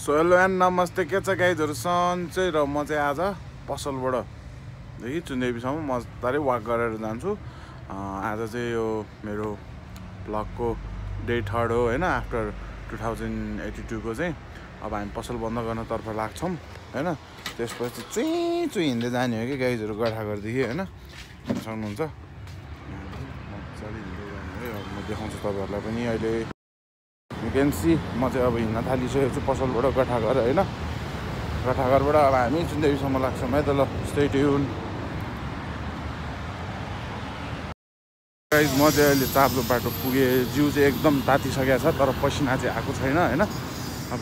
So hello and नमस्ते, के छ गाइजहरु? सन्चै र म चाहिँ आज पसलबाट देखि चुन्देबीसम्म मजाले वाक गरेर जान्छु। आज चाहिँ यो मेरो ब्लगको डे 3 हो हैन, आफ्टर 2082 को चाहिँ अब हामी पसल बन्द गर्नतर्फ लाग्छौँ हैन। त्यसपछि चुई हिँड्दै जाने हो कि गाइजहरु, गठाघरदेखि हैन, सक्नुहुन्छ मजाले हिँड्दै जाने हो। अब म देखाउँछु तपाईहरुलाई पनि। अहिले भ्याकेन्सी म चाहिँ अब हिँड्न थालिसकेको छु पसलबाट गठाघर हैन। गठाघरबाट अब हामी चुन्देबीसम्म लाग्छौँ है त। ल स्टे ट्युन गाइज। म चाहिँ अहिले चाप्लो बाटो पुगेँ। जिउ चाहिँ एकदम तातिसकेको छ, तर पसिना चाहिँ आएको छैन हैन। अब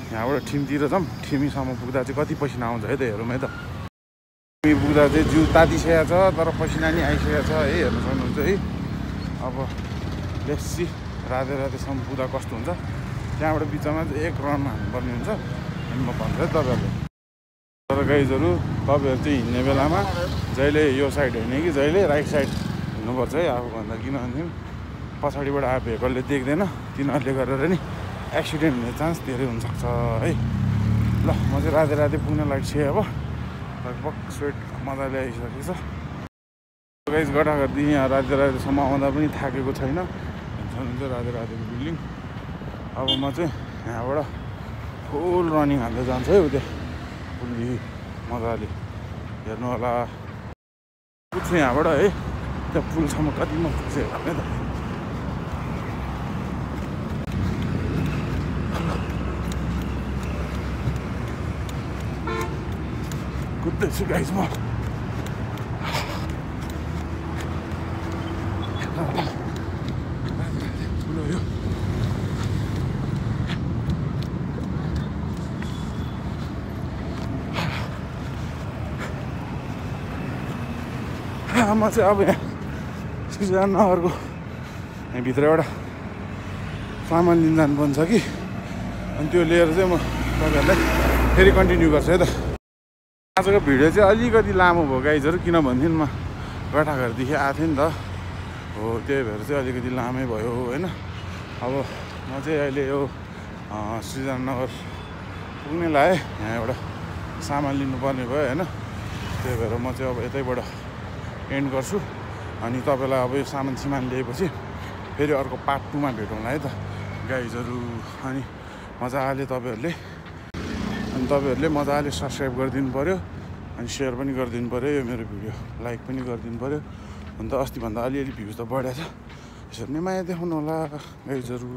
यहाँबाट ठिमतिर जाऊँ। ठिमीसम्म पुग्दा चाहिँ कति पसिना आउँछ है त, हेरौँ है त। ठिमी पुग्दा चाहिँ जिउ तातिसकेको छ, तर पसिना नि आइसकेको छ है, हेर्नु सक्नुहुन्छ है। अब बेसी राधेसम्म पुग्दा कस्तो हुन्छ, त्यहाँबाट बिचमा चाहिँ एक रन हान्नुपर्ने हुन्छ अनि म भन्छु है तपाईँहरूले। तर गाइजहरू, तपाईँहरू चाहिँ हिँड्ने बेलामा जहिले यो साइड होइन कि जहिले राइट साइड हिँड्नुपर्छ है आफूभन्दा, किनभने पछाडिबाट आएको भेहिकलले देख्दैन, तिनीहरूले गरेर नि एक्सिडेन्ट हुने चान्स धेरै हुनसक्छ है। ल म चाहिँ राधे पुग्न लागिसकेँ। अब लगभग स्वेट मजाले आइसकेको छ गाइज। गठाघरदेखि यहाँ राधेसम्म आउँदा पनि थाकेको छैन, हुन्छ राधेको बिल्डिङ। अब म चाहिँ यहाँबाट फुल रनिङ हाल्दै जान्छु है। उता पुलदेखि मजाले हेर्नु होला। पुग्छु यहाँबाट है, त्यहाँ पुलसम्म कति म पुग्छु हेर्नु त। कुद्दैछु गाइज म। ठुलो यो म चाहिँ अब यहाँ सृजनानगरको भित्रबाट सामान लिन जानुपर्ने छ कि, अनि त्यो लिएर चाहिँ म तपाईँहरूलाई फेरि कन्टिन्यू गर्छु है त। आजको भिडियो चाहिँ अलिकति लामो भयो गाइजहरू, किनभनेदेखि म गठाघरदेखि आएको थिएँ नि त हो, त्यही भएर चाहिँ अलिकति लामै भयो होइन। अब म चाहिँ अहिले यो सृजनानगर पुग्ने लाएँ, यहाँ एउटा सामान लिनुपर्ने भयो होइन। त्यही भएर म चाहिँ अब यतैबाट एन्ड गर्छु, अनि तपाईँलाई अब यो सामान लिएपछि फेरि अर्को पार्ट 2 मा भेटौँला है त गाइजहरू। अनि तपाईँहरूले मजाले सब्सक्राइब गरिदिनु पऱ्यो, अनि सेयर पनि गरिदिनु पऱ्यो, यो मेरो भिडियो लाइक पनि गरिदिनु पऱ्यो। अन्त अस्तिभन्दा अलिअलि भ्युज त बढेको छ, यसरी नै माया देखाउनु होला गाइजहरू।